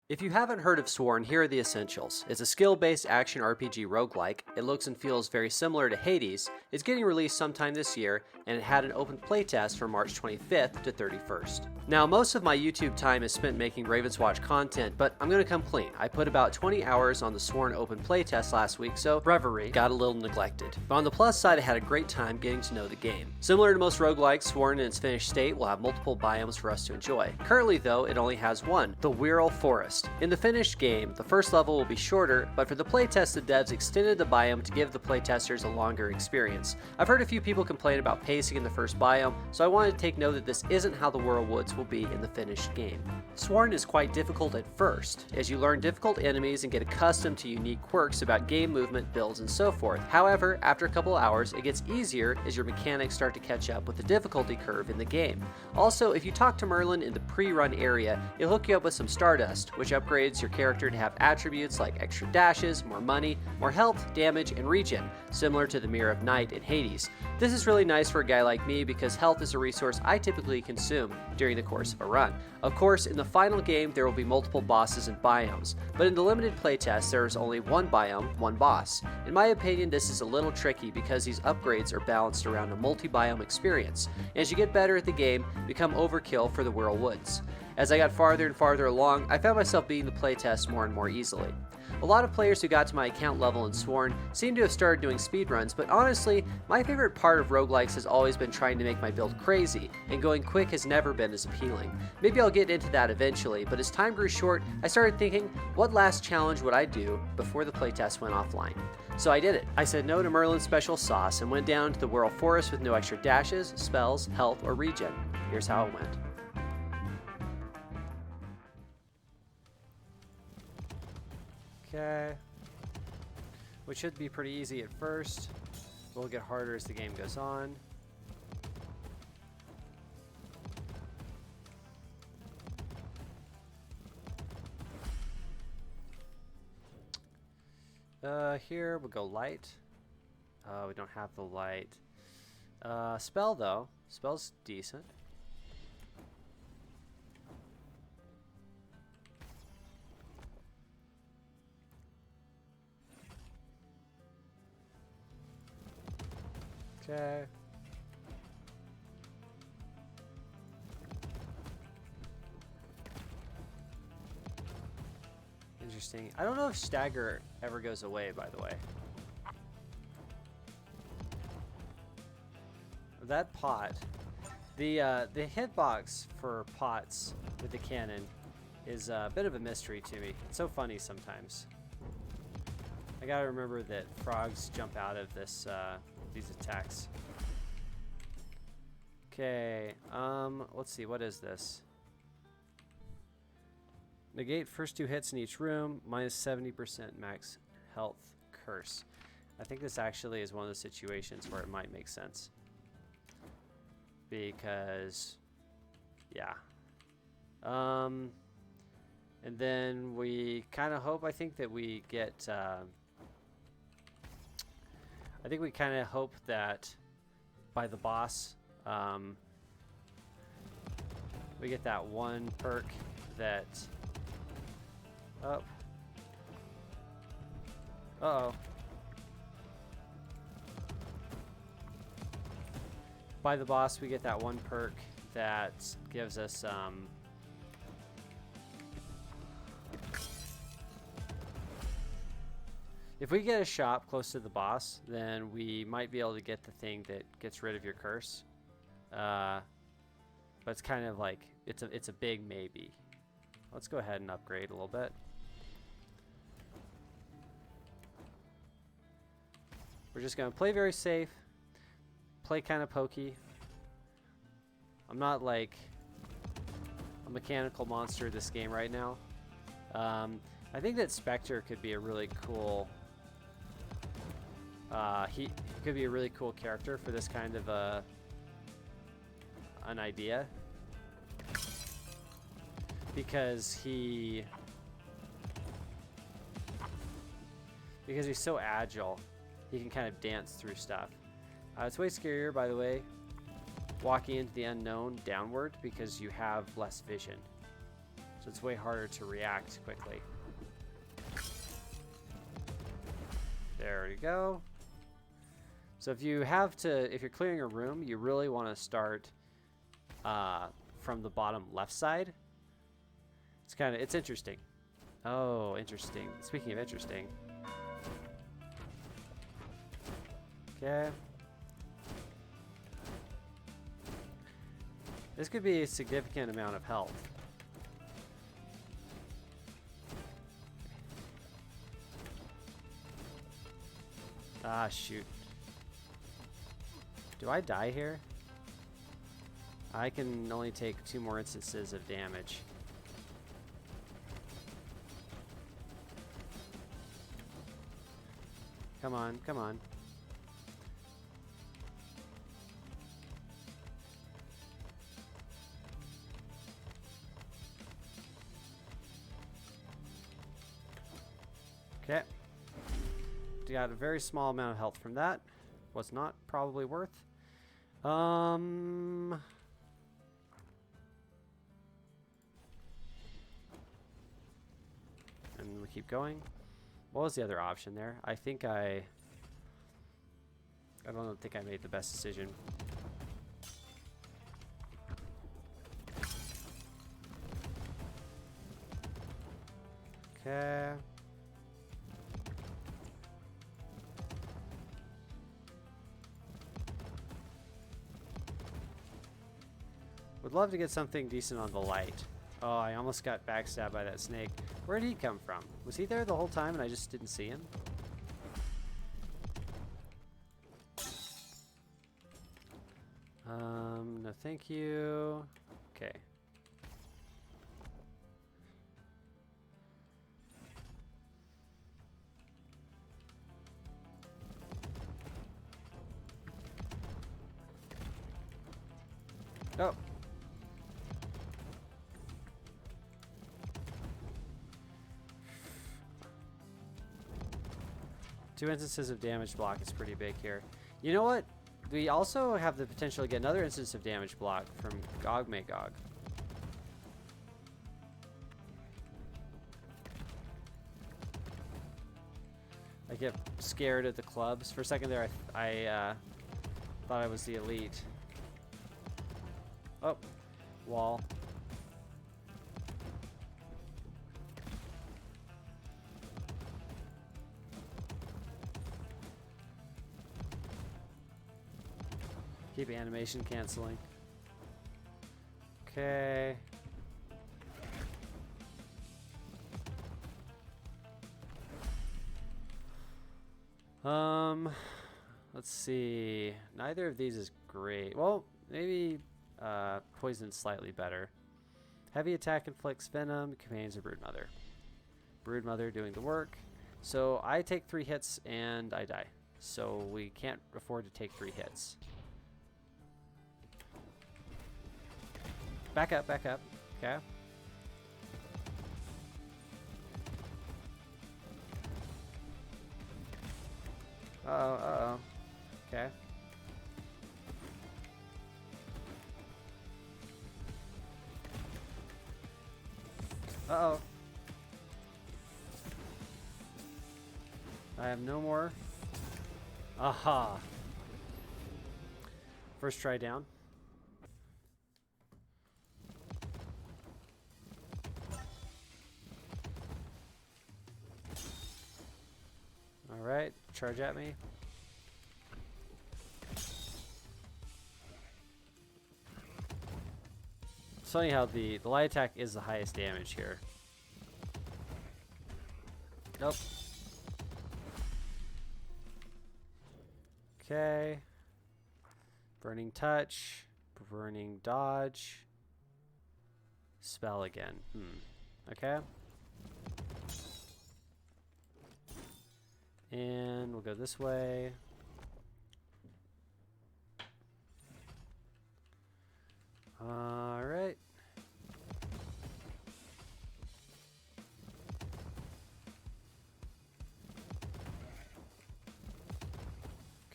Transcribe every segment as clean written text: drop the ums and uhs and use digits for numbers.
If you haven't heard of Sworn, here are the essentials. It's a skill-based action RPG roguelike. It looks and feels very similar to Hades. It's getting released sometime this year, and it had an open playtest from March 25th to 31st. Now, most of my YouTube time is spent making Ravenswatch content, but I'm gonna come clean. I put about 20 hours on the Sworn open playtest last week, so Reverie got a little neglected. But on the plus side, I had a great time getting to know the game. Similar to most roguelikes, Sworn in its finished state will have multiple biomes for us to enjoy. Currently though, it only has one, the Wirral Forest. In the finished game, the first level will be shorter, but for the playtest, the devs extended the biome to give the playtesters a longer experience. I've heard a few people complain about pacing in the first biome, so I wanted to take note that this isn't how the Wirral Woods will be in the finished game. Sworn is quite difficult at first, as you learn difficult enemies and get accustomed to unique quirks about game movement, builds, and so forth. However, after a couple hours, it gets easier as your mechanics start to catch up with the difficulty curve in the game. Also, if you talk to Merlin in the pre-run area, he'll hook you up with some Stardust, which upgrades your character to have attributes like extra dashes, more money, more health, damage, and regen, similar to the Mirror of Night in Hades. This is really nice for a guy like me because health is a resource I typically consume during the course of a run. Of course, in the final game there will be multiple bosses and biomes, but in the limited playtest there is only one biome, one boss. In my opinion, this is a little tricky because these upgrades are balanced around a multi-biome experience, and as you get better at the game, become overkill for the Wirral Woods. As I got farther and farther along, I found myself beating the playtest more and more easily. A lot of players who got to my account level in Sworn seem to have started doing speedruns, but honestly, my favorite part of roguelikes has always been trying to make my build crazy, and going quick has never been as appealing. Maybe I'll get into that eventually, but as time grew short, I started thinking, what last challenge would I do before the playtest went offline? So I did it. I said no to Merlin's special sauce and went down to the Wirral Forest with no extra dashes, spells, health, or regen. Here's how it went. Okay, which should be pretty easy at first. Will get harder as the game goes on. Here we'll go light. We don't have the light. Spell though. Spell's decent. Okay. Interesting. I don't know if stagger ever goes away, by the way. That pot. The hitbox for pots with the cannon is a bit of a mystery to me. It's so funny sometimes. I gotta remember that frogs jump out of this these attacks. Okay, let's see, what is this? Negate first 2 hits in each room, minus 70% max health curse. I think this actually is one of the situations where it might make sense. Because, yeah. And then we kind of hope, I think that we get, I think we kind of hope that by the boss, we get that one perk that... Oh. Uh-oh. By the boss, we get that one perk that gives us, if we get a shop close to the boss, then we might be able to get the thing that gets rid of your curse. But it's kind of like, it's a big maybe. Let's go ahead and upgrade a little bit. We're just going to play very safe, play kind of pokey. I'm not like a mechanical monster this game right now. I think that Spectre could be a really cool... he could be a really cool character for this kind of an idea. Because he's so agile, he can kind of dance through stuff. It's way scarier, by the way, walking into the unknown downward because you have less vision. So so it's way harder to react quickly. There we go. So if you're clearing a room, you really want to start from the bottom left side. It's interesting. Oh, interesting. Speaking of interesting. Okay. This could be a significant amount of health. Ah, shoot. Do I die here? I can only take 2 more instances of damage. Come on, come on. Okay. Got a very small amount of health from that. Was not probably worth. And we keep going. What was the other option there? I don't think I made the best decision. Okay. Would love to get something decent on the light. Oh, I almost got backstabbed by that snake. Where did he come from? Was he there the whole time and I just didn't see him? No thank you. Okay. Oh. Two instances of damage block is pretty big here. You know what? We also have the potential to get another instance of damage block from Gog Magog. I get scared at the clubs. For a second there, I thought I was the elite. Oh, wall. Keep animation canceling. Okay. Let's see. Neither of these is great. Well, maybe poison's slightly better. Heavy attack inflicts venom. Companions of Broodmother. Broodmother doing the work. So I take 3 hits and I die. So we can't afford to take 3 hits. Back up, back up. Okay. Uh-oh, uh-oh. Okay. Uh-oh. I have no more. Aha. First try down. All right, charge at me. It's funny how the light attack is the highest damage here. Nope. Okay. Burning touch. Burning dodge. Spell again. Okay. And we'll go this way. All right.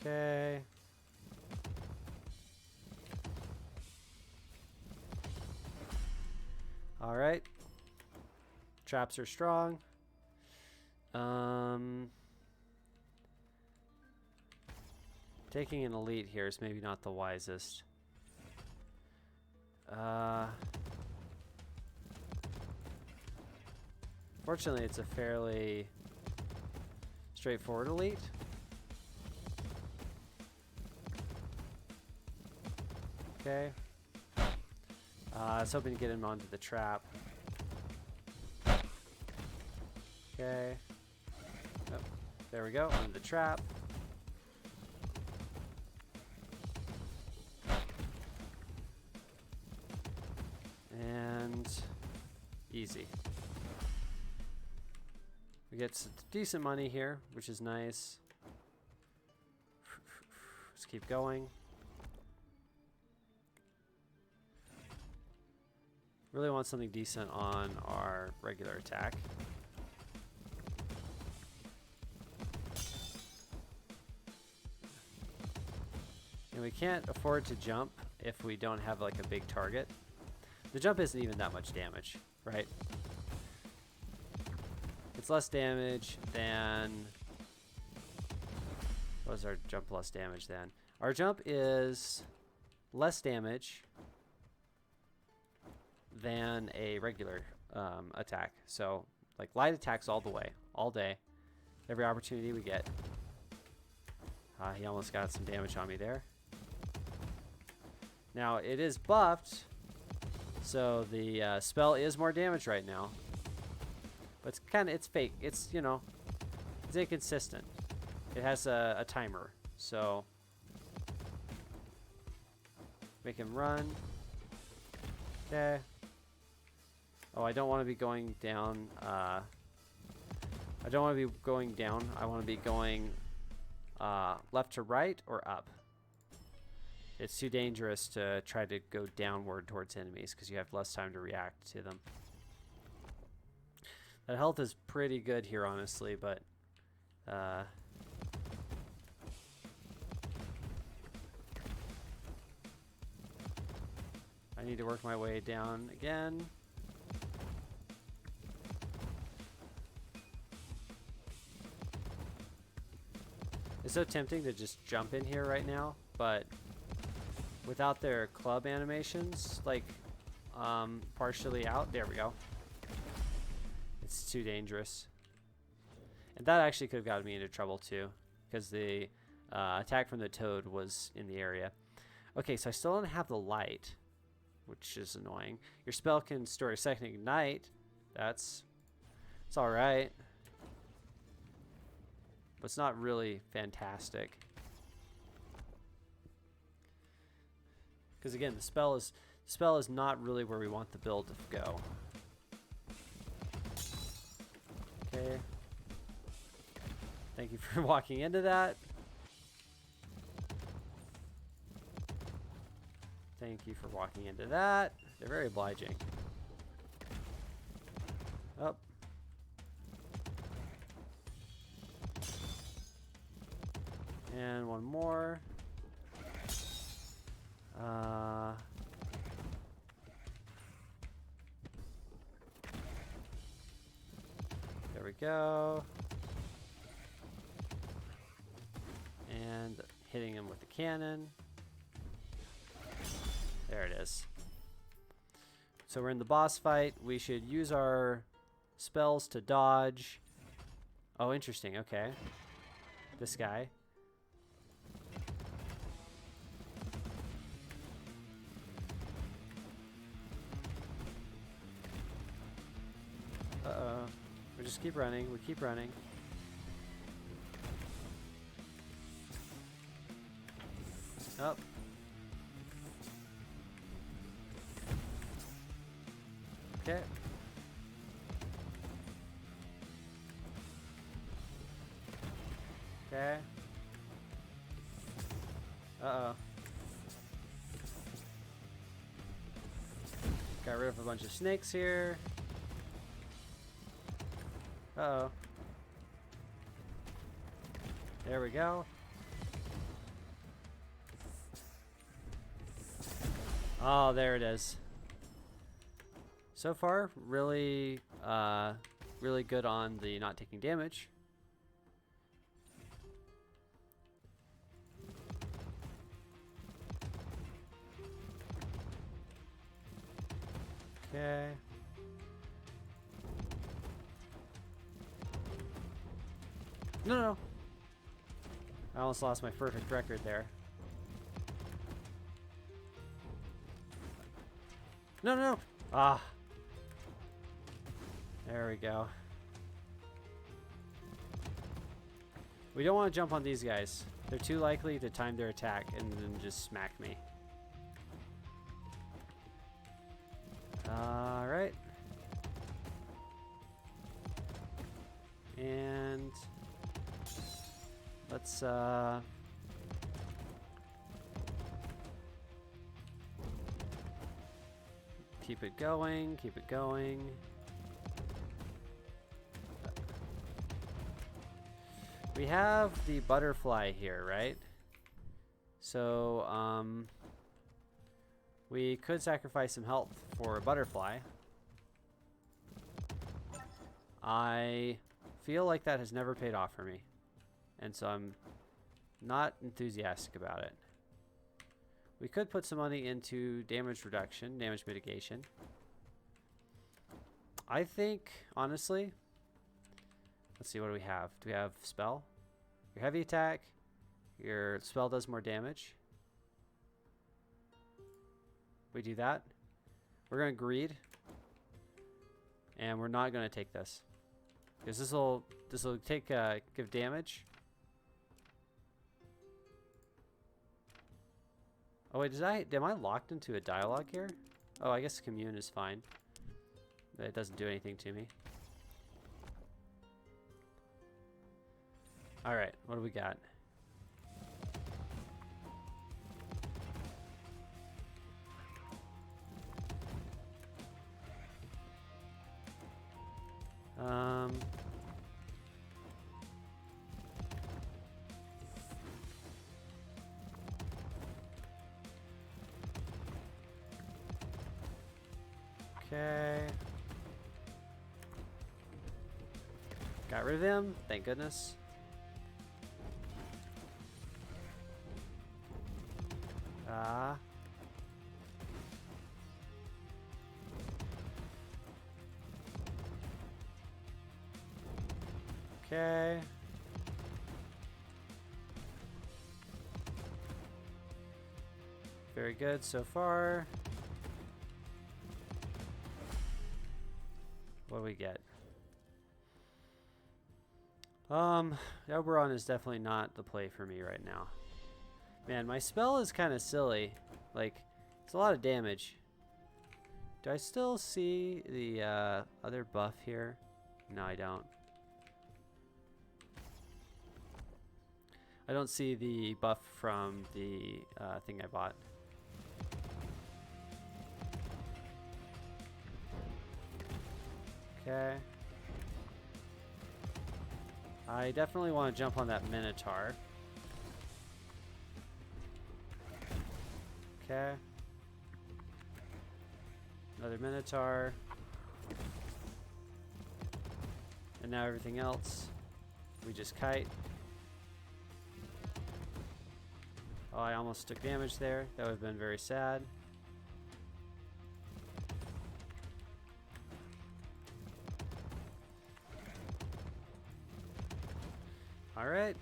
Okay. All right. traps are strong. Taking an elite here is maybe not the wisest. Fortunately, it's a fairly straightforward elite. Okay. I was hoping to get him onto the trap. Okay. Oh, there we go, onto the trap. And easy. We get some decent money here, which is nice. Let's keep going. Really want something decent on our regular attack. And we can't afford to jump if we don't have like a big target. The jump isn't even that much damage, right? It's less damage than... What is our jump less damage than? Our jump is less damage than a regular attack. So, like, light attacks all the way, all day. Every opportunity we get. He almost got some damage on me there. Now, it is buffed, so the spell is more damage right now. But it's fake. It's, you know, it's inconsistent. It has a timer, so make him run. Okay. Oh, I don't want to be going down. I don't want to be going down. I want to be going left to right or up. It's too dangerous to try to go downward towards enemies because you have less time to react to them. That health is pretty good here, honestly, but I need to work my way down again. It's so tempting to just jump in here right now, but without their club animations, like partially out, there we go. It's too dangerous. And that actually could have gotten me into trouble too, because the attack from the toad was in the area. Okay, so I still don't have the light, which is annoying. Your spell can store a second ignite. It's all right. But it's not really fantastic. Because again, the spell is not really where we want the build to go. Okay. Thank you for walking into that. Thank you for walking into that. They're very obliging. Up. And one more. There we go. And hitting him with the cannon. There it is. So we're in the boss fight. We should use our spells to dodge. Oh, interesting. Okay. This guy. Uh-oh. We just keep running. We keep running. Up. Okay. Okay. Uh-oh. Got rid of a bunch of snakes here. Uh-oh. There we go. Oh, there it is. So far, really really good on the not taking damage. Okay. No, no. I almost lost my perfect record there. No, no, no. Ah. There we go. We don't want to jump on these guys. They're too likely to time their attack and then just smack me. Alright. And let's keep it going, keep it going. We have the butterfly here, right? So, we could sacrifice some health for a butterfly. I feel like that has never paid off for me. And so I'm not enthusiastic about it. We could put some money into damage reduction, damage mitigation. I think, honestly, let's see, what do we have? Do we have spell? Your heavy attack, your spell does more damage. We do that. We're going to greed. And we're not going to take this. Because this will take give damage. Oh wait, am I locked into a dialogue here? Oh, I guess commune is fine. But it doesn't do anything to me. Alright, what do we got? Okay. Got rid of him, thank goodness. Okay. Very good so far. What do we get? Oberon is definitely not the play for me right now. Man, my spell is kind of silly. Like, it's a lot of damage. Do I still see the other buff here? No, I don't. I don't see the buff from the thing I bought. Okay. I definitely want to jump on that Minotaur. Okay. Another Minotaur. And now everything else. We just kite. Oh, I almost took damage there. That would have been very sad. All right.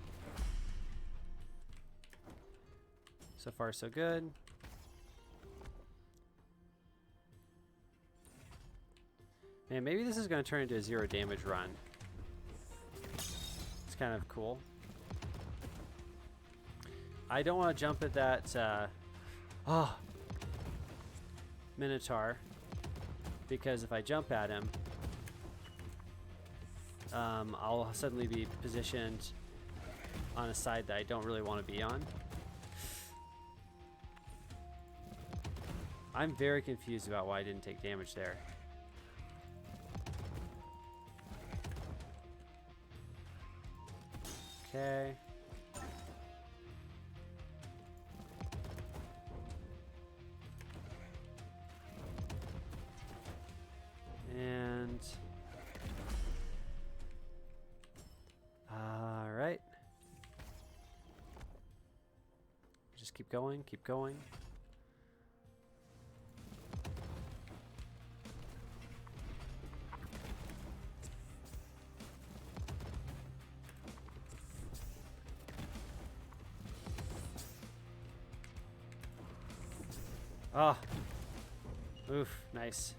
So far, so good. Man, maybe this is going to turn into a 0 damage run. It's kind of cool. I don't want to jump at that Minotaur, because if I jump at him, I'll suddenly be positioned on a side that I don't really want to be on. I'm very confused about why I didn't take damage there. Okay. And Just keep going, keep going. Ah. Oof, nice.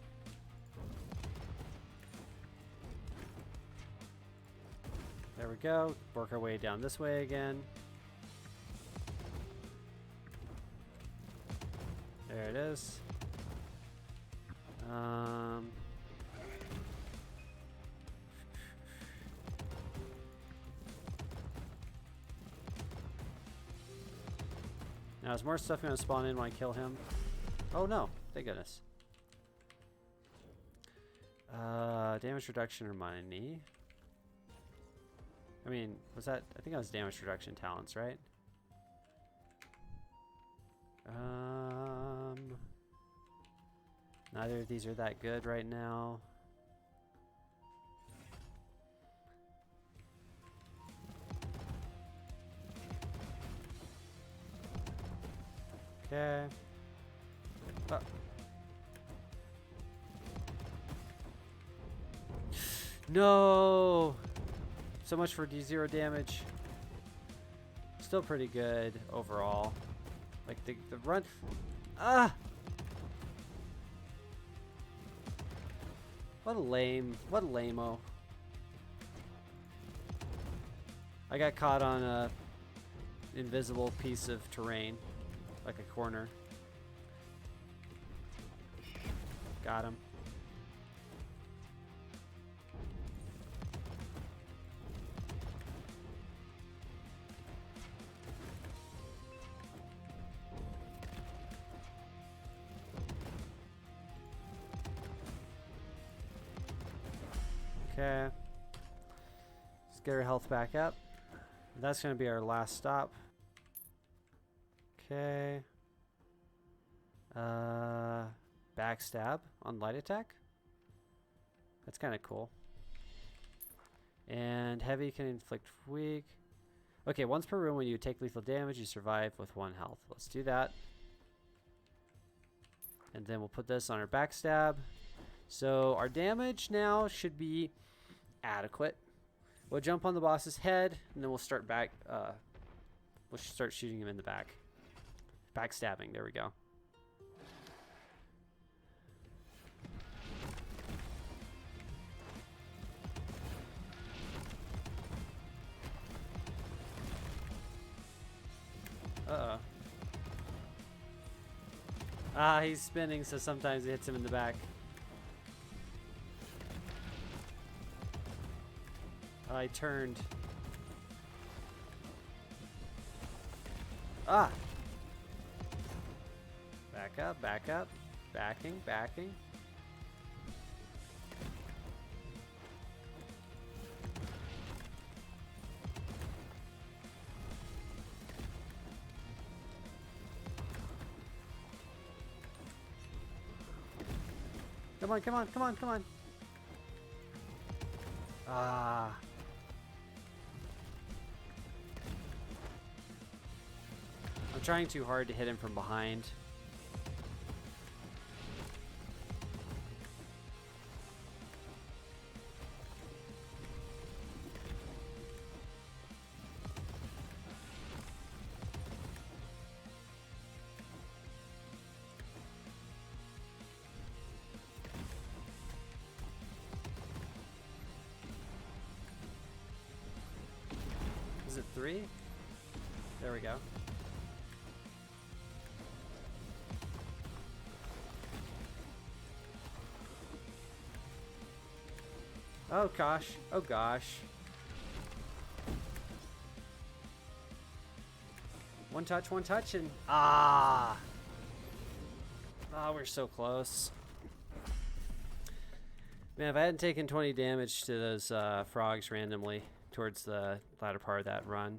There we go. Work our way down this way again. There it is. Now, is more stuff going to spawn in when I kill him? Oh no, thank goodness. Damage reduction or money. I mean, was that? I think that was damage reduction talents, right? Neither of these are that good right now. Okay. No! So much for D0 damage. Still pretty good overall. Like the run. Ah! What a lame-o. I got caught on a invisible piece of terrain, like a corner. Got him. Okay. Let's get our health back up. That's going to be our last stop. Okay. Backstab on light attack. That's kind of cool. And heavy can inflict weak. Okay, once per room when you take lethal damage, you survive with 1 health. Let's do that. And then we'll put this on our backstab. So our damage now should be adequate. We'll jump on the boss's head, and then we'll start we'll start shooting him in the back. Backstabbing, there we go. Uh-oh. Ah, he's spinning, so sometimes it hits him in the back. I turned. Ah! Back up, back up. Backing, backing. Come on, come on, come on, come on. Ah. I'm trying too hard to hit him from behind. Is it 3? There we go. Oh gosh, oh gosh. One touch, and ah! Ah, we're so close. Man, if I hadn't taken 20 damage to those frogs randomly towards the latter part of that run,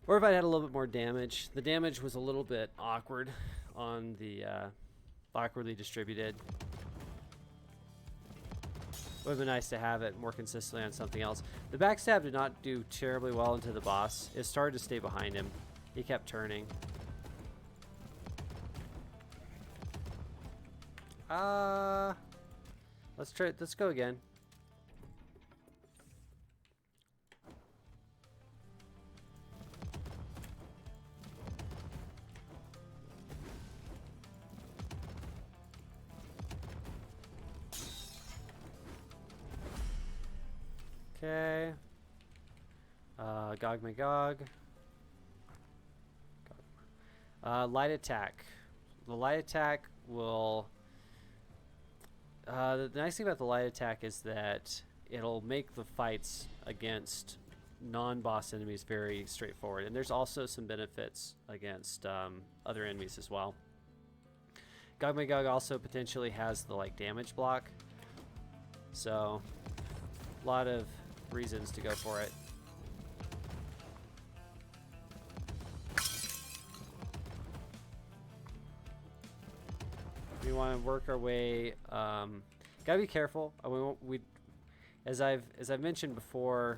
or if I had a little bit more damage. The damage was a little bit awkward on the awkwardly distributed. Would have been nice to have it more consistently on something else. The backstab did not do terribly well into the boss. It started to stay behind him. He kept turning. Let's try. Let's go again. Okay. Gog Magog. Light attack. The light attack will... the nice thing about the light attack is that it'll make the fights against non-boss enemies very straightforward. And there's also some benefits against other enemies as well. Gog Magog also potentially has the damage block. So, a lot of reasons to go for it. We want to work our way. Gotta be careful. As I've mentioned before,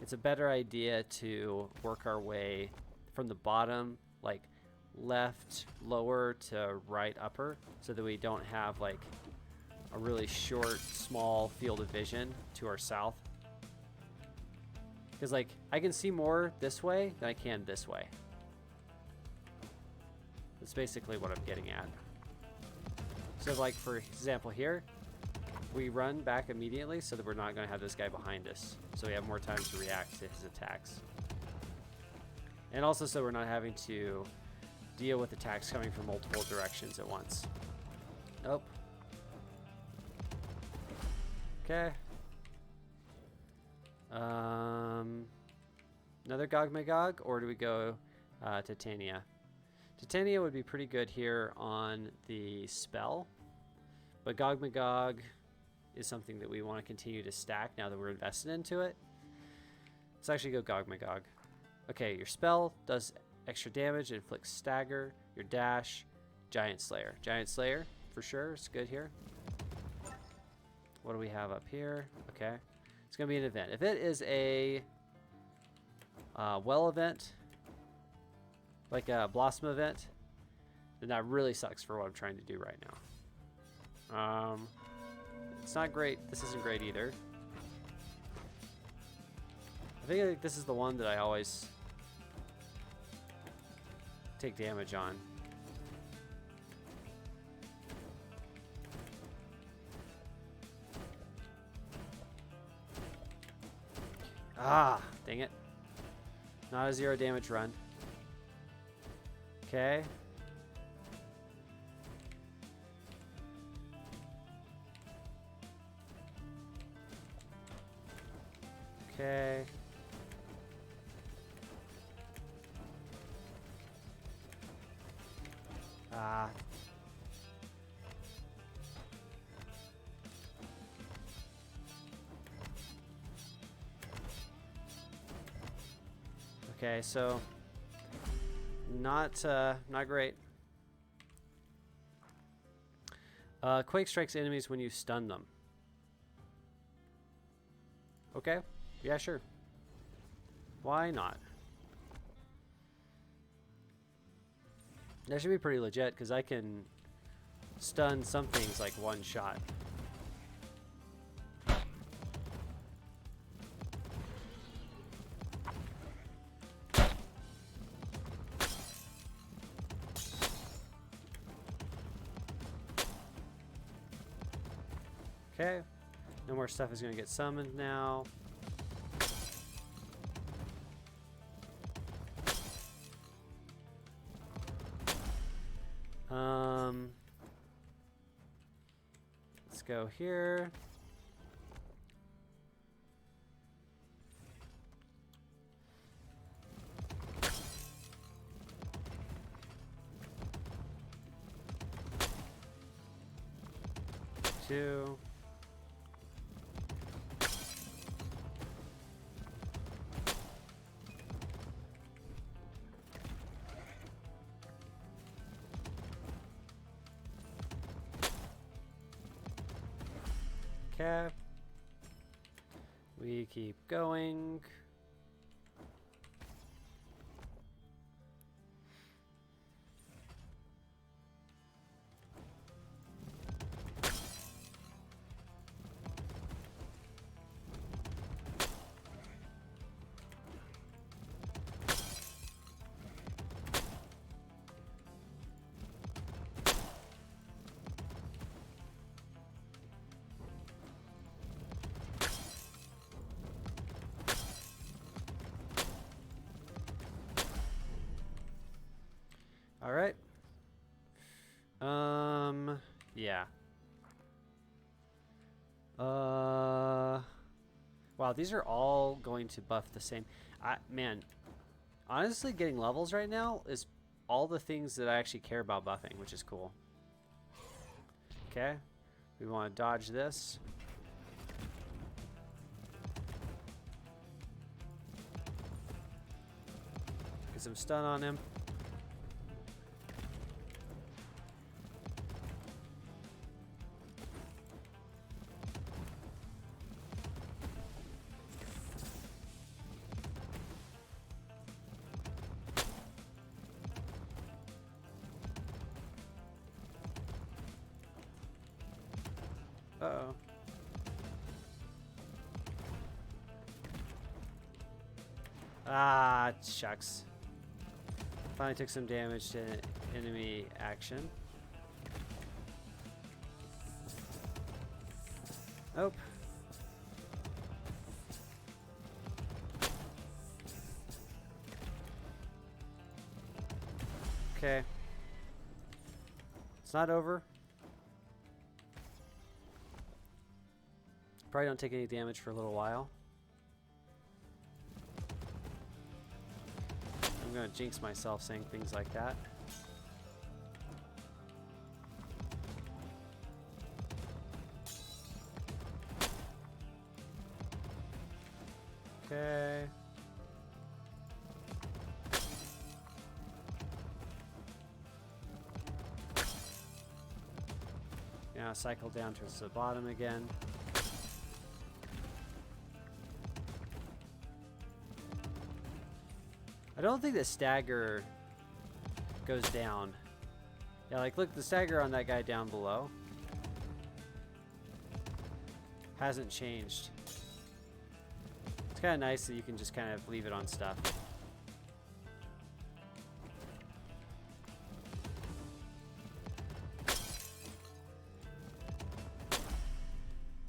it's a better idea to work our way from the bottom, like left lower to right upper, so that we don't have a really short, small field of vision to our south. Because I can see more this way than I can this way. That's basically what I'm getting at. So for example here, we run back immediately so that we're not going to have this guy behind us. So we have more time to react to his attacks. And also so we're not having to deal with attacks coming from multiple directions at once. Nope. Okay. Another Gog Magog, or do we go Titania? Titania would be pretty good here on the spell, but Gog Magog is something that we want to continue to stack now that we're invested into it. Let's actually go Gog Magog. Okay, your spell does extra damage, inflicts stagger. Your dash, Giant Slayer. Giant Slayer, for sure, it's good here. What do we have up here? Okay, it's going to be an event. If it is a well event, like a Blossom event, then that really sucks for what I'm trying to do right now. It's not great. This isn't great either. I think this is the one that I always take damage on. Ah, dang it. Not a 0 damage run. Okay. Okay. Ah. Okay, so not great. Quake strikes enemies when you stun them. Okay, yeah, sure. Why not? That should be pretty legit, because I can stun some things like one shot. Okay, no more stuff is going to get summoned now. Let's go here. Two. Okay. We keep going. All right. Yeah. Wow, these are all going to buff the same. Man, honestly, getting levels right now is all the things that I actually care about buffing, which is cool. Okay. We want to dodge this. Get some stun on him. Uh-oh. Ah, shucks. Finally took some damage to enemy action. Nope. Okay. It's not over. Probably don't take any damage for a little while. I'm gonna jinx myself saying things like that. Okay. Now cycle down towards the bottom again. I don't think the stagger goes down. Yeah, like look, the stagger on that guy down below hasn't changed. It's kind of nice that you can just kind of leave it on stuff.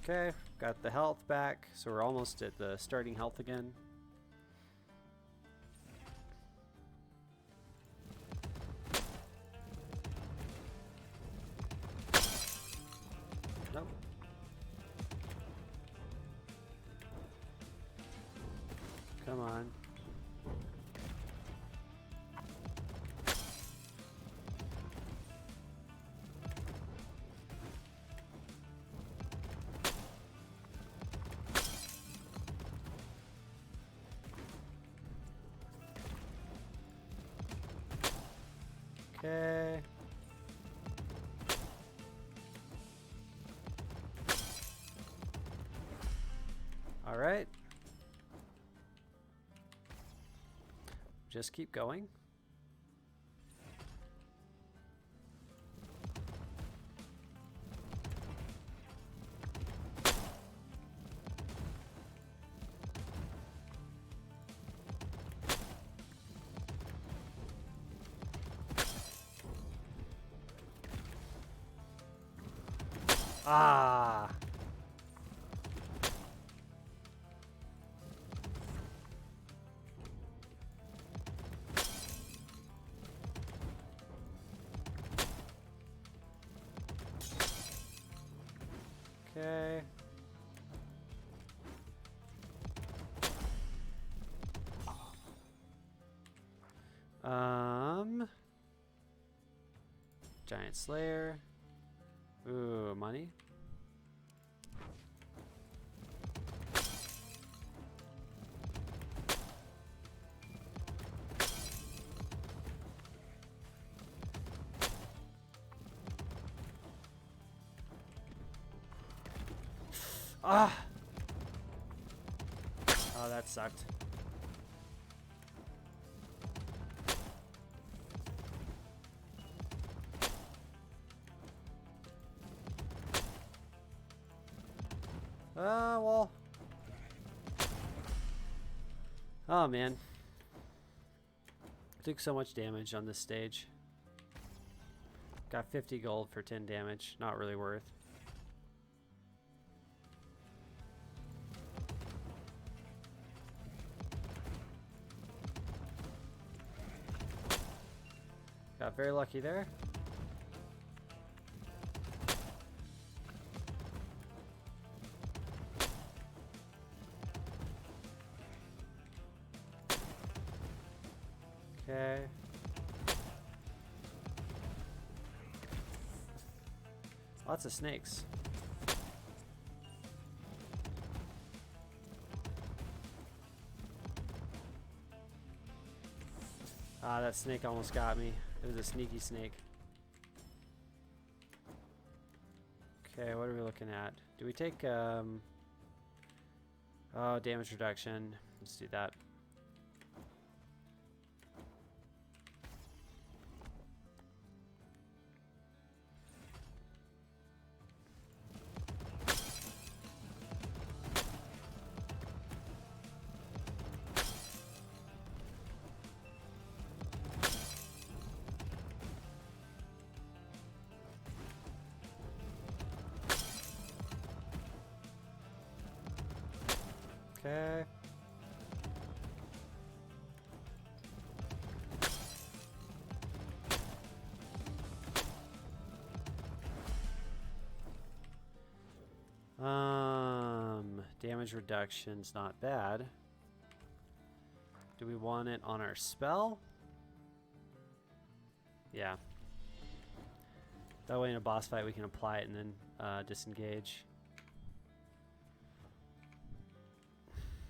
Okay, got the health back, so we're almost at the starting health again. Nope. Come on. Okay. All right. Just keep going. Ah. Okay. Giant Slayer. Ooh, money. Ah! Oh, that sucked. Well. Oh, man. Took so much damage on this stage. Got 50 gold for 10 damage. Not really worth. Got Got very lucky there. Okay. Lots of snakes. Ah, that snake almost got me. It was a sneaky snake. Okay, what are we looking at? Do we take, oh, damage reduction. Let's do that. Okay. Damage reduction's not bad. Do we want it on our spell? Yeah. That way in a boss fight we can apply it and then disengage.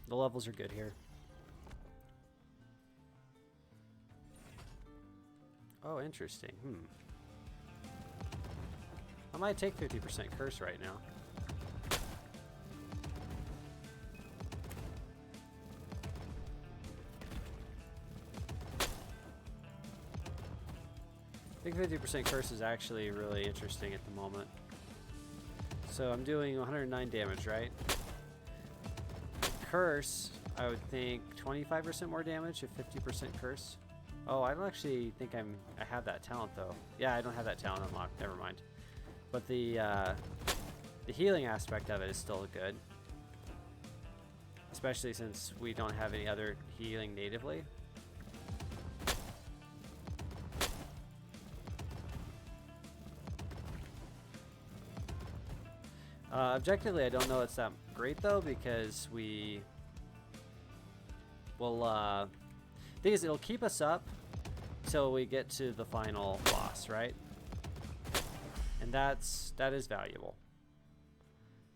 The levels are good here. Oh, interesting. I might take 50% curse right now. I think 50% curse is actually really interesting at the moment. So I'm doing 109 damage, right? Curse, I would think 25% more damage if 50% curse. Oh, I don't actually think I have that talent though. Yeah, I don't have that talent unlocked. Never mind. But the healing aspect of it is still good, especially since we don't have any other healing natively. Objectively, I don't know it's that great though, because we will, thing is, it'll keep us up till we get to the final boss, right? And that is valuable.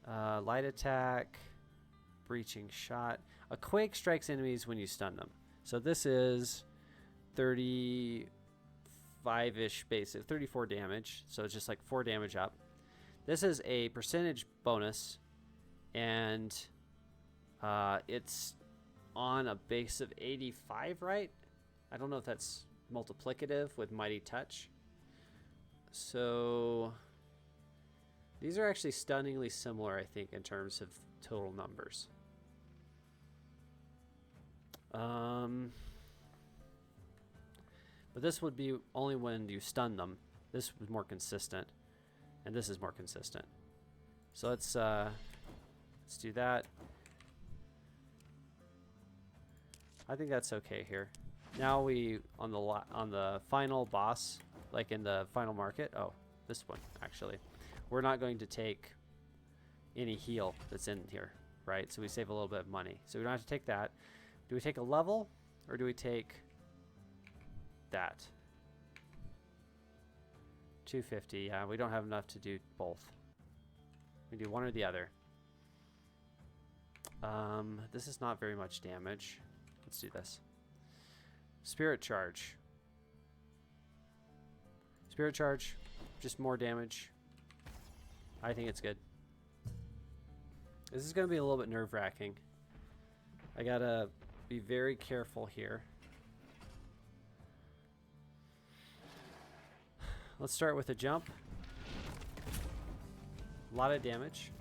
Light attack, breaching shot. A quake strikes enemies when you stun them. So this is 35-ish basic, 34 damage. So it's just like 4 damage up. This is a percentage bonus, and it's on a base of 85, right? I don't know if that's multiplicative with Mighty Touch. So these are actually stunningly similar, I think, in terms of total numbers. But this would be only when you stun them. This was more consistent. And this is more consistent. So let's do that. I think that's okay here. Now we on the final boss, like in the final market. Oh, this one actually. We're not going to take any heal that's in here, right? So we save a little bit of money. So we don't have to take that. Do we take a level or do we take that? 250. Yeah, we don't have enough to do both. We do one or the other. This is not very much damage. Let's do this. Spirit charge. Spirit charge, just more damage. I think it's good. This is going to be a little bit nerve-wracking. I gotta be very careful here. Let's start with a jump. A lot of damage.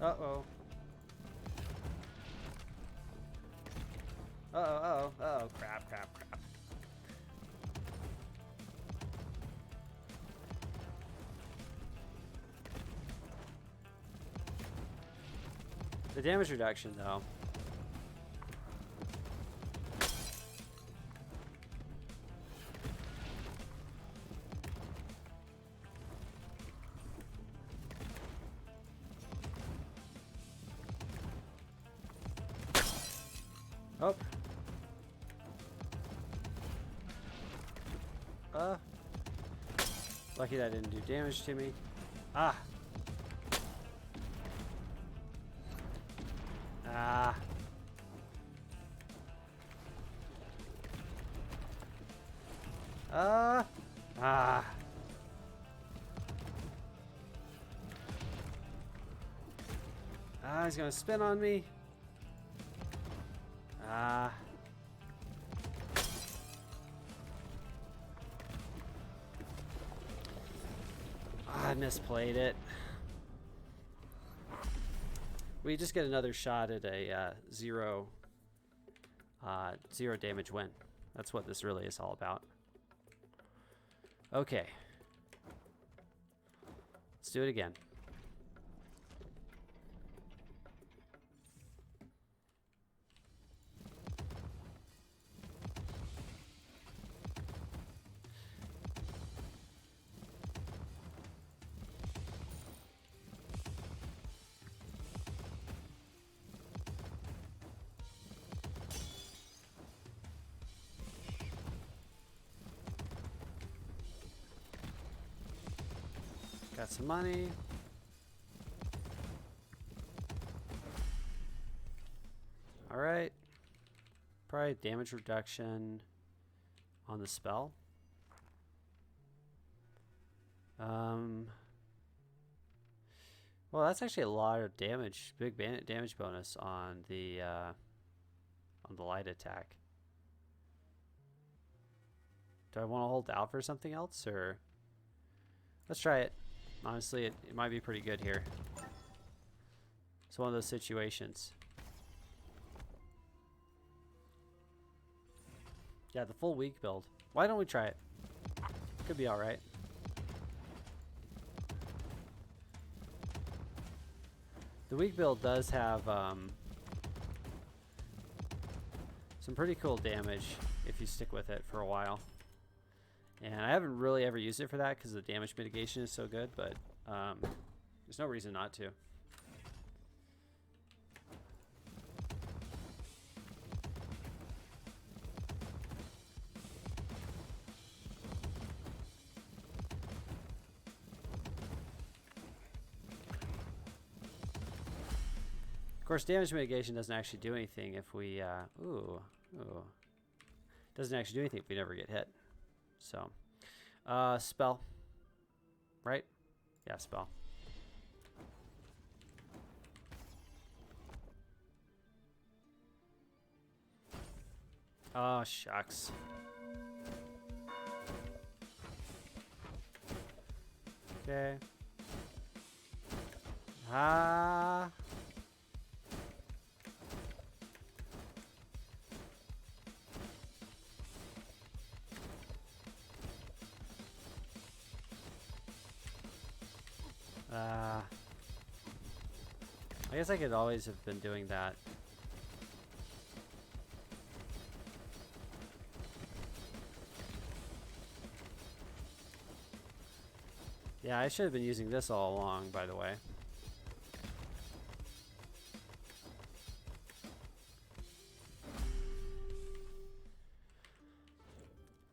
Uh-oh. Uh-oh, uh-oh, uh-oh. Crap, crap, crap. The damage reduction, though. Oh. Lucky that didn't do damage to me. Ah. Ah. Ah. Ah, he's gonna spin on me. Ah. I misplayed it. We just get another shot at a zero damage win. That's what this really is all about. Okay. Let's do it again. Got some money. All right. Probably damage reduction on the spell. Well, that's actually a lot of damage. Big damage bonus on the light attack. Do I want to hold out for something else, or let's try it? Honestly, it might be pretty good here. It's one of those situations. Yeah, the full weak build. Why don't we try it? Could be all right. The weak build does have some pretty cool damage if you stick with it for a while. And I haven't really ever used it for that because the damage mitigation is so good, but there's no reason not to. Of course, damage mitigation doesn't actually do anything if we, doesn't actually do anything if we never get hit. So, spell, right? Yeah, spell. Oh, shucks. Okay. Ah. I guess I could always have been doing that. Yeah, I should have been using this all along, by the way.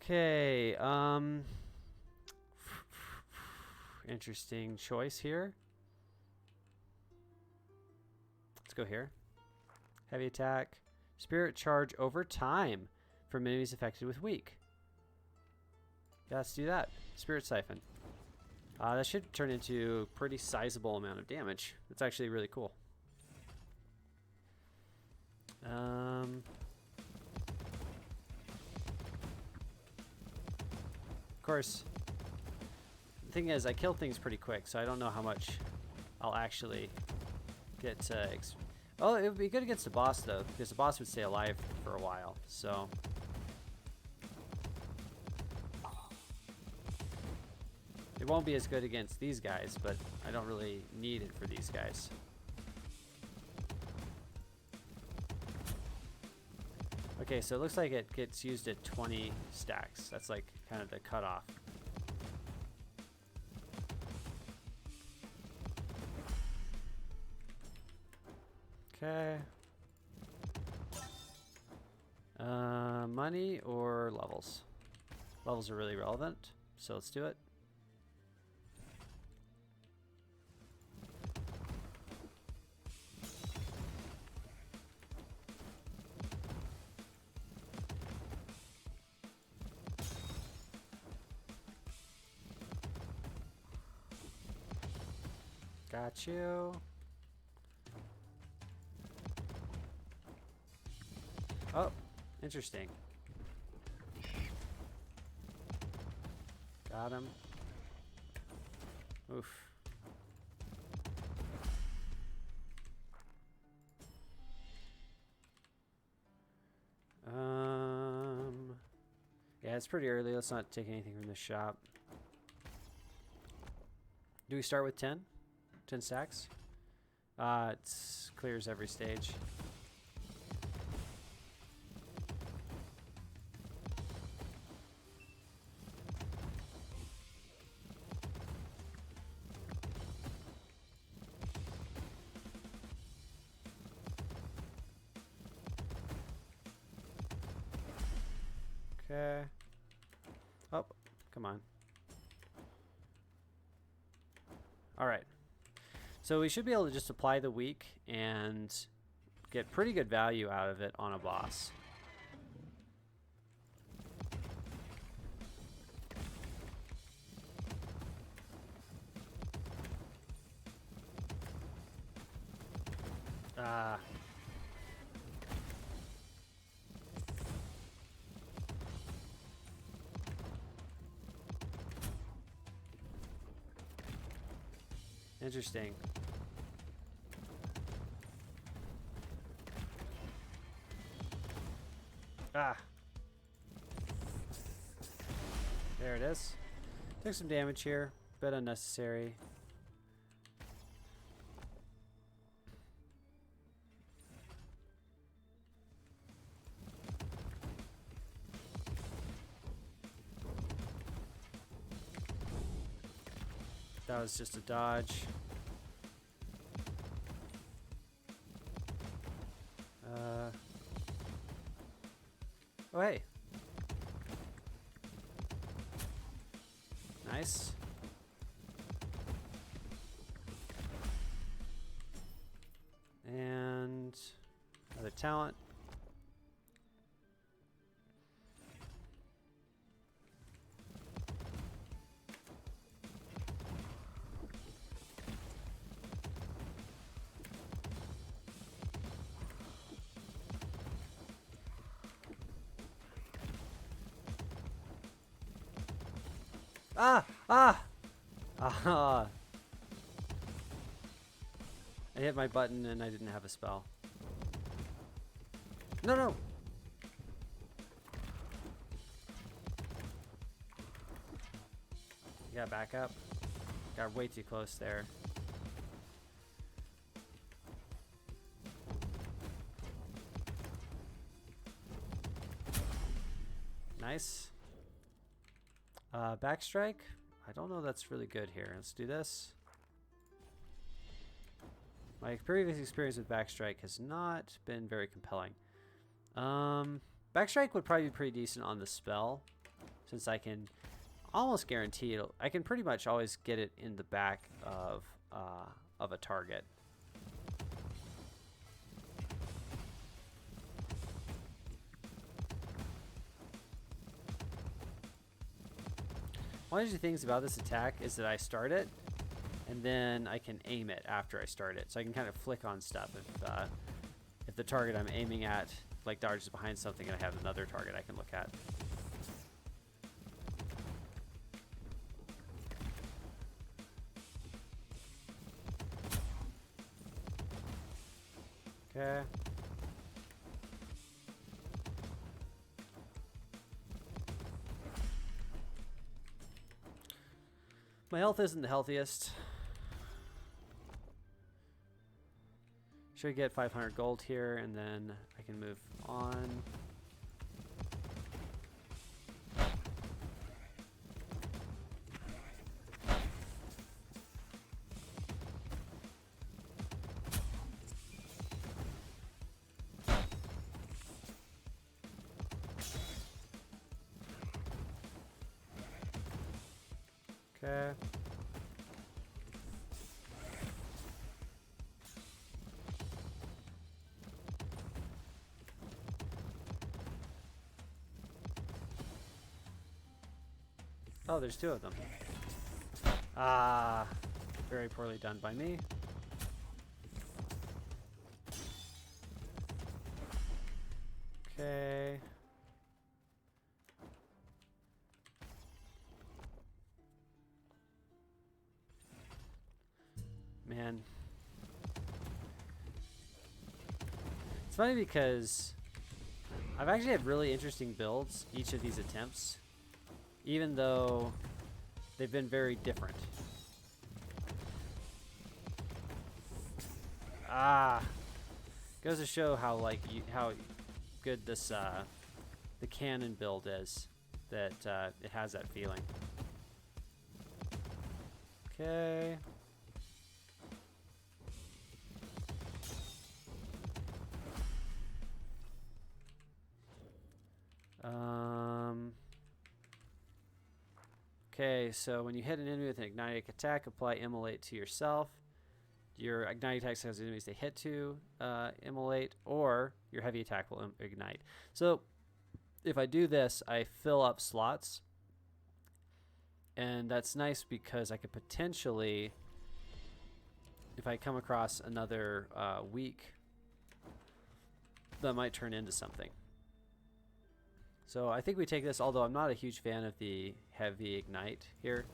Okay, interesting choice here. Let's go here. Heavy attack. Spirit charge over time from enemies affected with weak. Yeah, let's do that. Spirit siphon. That should turn into a pretty sizable amount of damage. It's actually really cool. Of course, the thing is, I kill things pretty quick, so I don't know how much I'll actually get to... Oh, it would be good against the boss, though, because the boss would stay alive for a while, so... It won't be as good against these guys, but I don't really need it for these guys. Okay, so it looks like it gets used at 20 stacks. That's like kind of the cutoff. Okay. Money or levels? Levels are really relevant, so let's do it. Got you. Oh, interesting. Got him. Oof. Yeah, it's pretty early. Let's not take anything from the shop. Do we start with 10? 10 stacks? It clears every stage. Okay. Oh, come on. All right. So we should be able to just apply the weak and get pretty good value out of it on a boss. Interesting. Ah. There it is. Took some damage here, but unnecessary. That was just a dodge. Oh, hey. Nice. And another talent. Ah! Ah! Ah! I hit my button and I didn't have a spell. No, no! You got back up. Got way too close there. Nice. Backstrike? I don't know that's really good here. Let's do this. My previous experience with backstrike has not been very compelling. Backstrike would probably be pretty decent on the spell, since I can almost guarantee it. I can pretty much always get it in the back of a target. One of the things about this attack is that I start it, and then I can aim it after I start it. So I can kind of flick on stuff if the target I'm aiming at like dodges behind something and I have another target I can look at. Okay. My health isn't the healthiest. Should get 500 gold here, and then I can move on. Okay. Oh, there's two of them. Ah, very poorly done by me. Okay. Man. It's funny because I've actually had really interesting builds each of these attempts, even though they've been very different. Ah, goes to show how how good this the cannon build is. That it has that feeling. Okay. Okay, so when you hit an enemy with an igniting attack, apply immolate to yourself. Your igniting attack has enemies they hit to immolate, or your heavy attack will ignite. So if I do this, I fill up slots, and that's nice because I could potentially, if I come across another weak, that might turn into something. So I think we take this, although I'm not a huge fan of the heavy ignite here.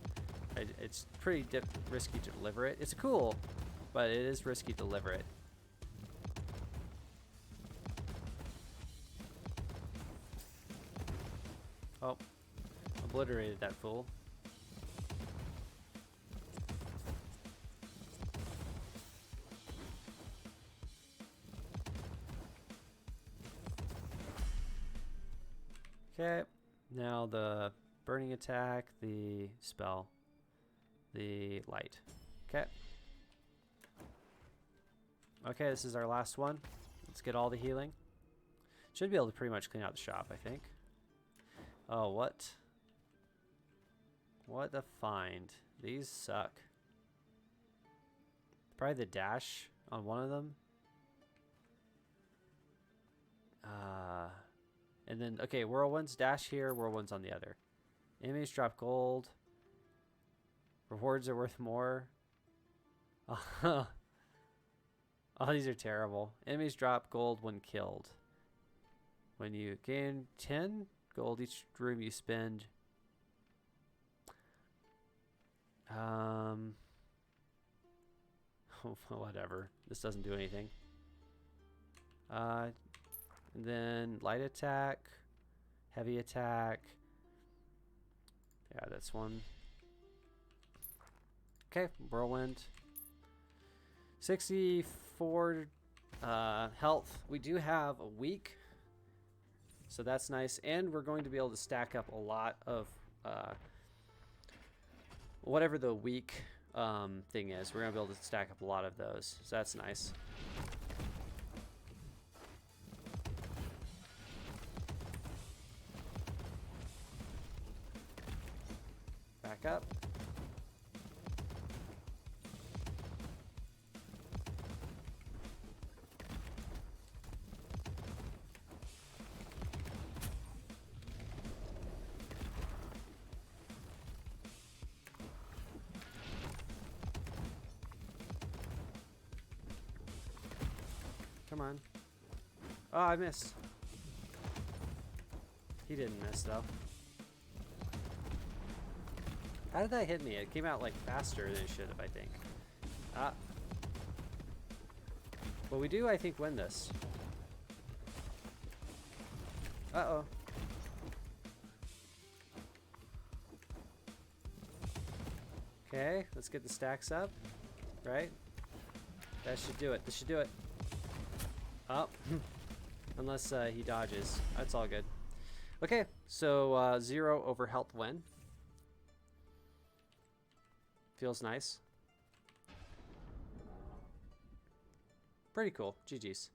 It's pretty risky to deliver it. It's cool, but it is risky to deliver it. Oh, obliterated that fool. Okay, now the burning attack, the spell, the light. Okay. Okay, this is our last one. Let's get all the healing. Should be able to pretty much clean out the shop, I think. Oh, what? What the find? These suck. Probably the dash on one of them. And then, okay, whirlwinds, dash here, whirlwinds on the other. Enemies drop gold. Rewards are worth more. Oh, these are terrible. Enemies drop gold when killed. When you gain 10 gold each room you spend. Whatever. This doesn't do anything. And then light attack, heavy attack. Yeah, that's one. Okay, whirlwind. 64 health. We do have a weak, so that's nice. And we're going to be able to stack up a lot of whatever the weak thing is. We're going to be able to stack up a lot of those, so that's nice. Back up. Come on. Oh, I missed. He didn't miss, though. How did that hit me? It came out, like, faster than it should have, I think. Ah. But we do, I think, win this. Uh-oh. Okay, let's get the stacks up. Right? That should do it. This should do it. Oh. Unless he dodges. That's all good. Okay, so 0 over health win. Feels nice. Pretty cool. GG's.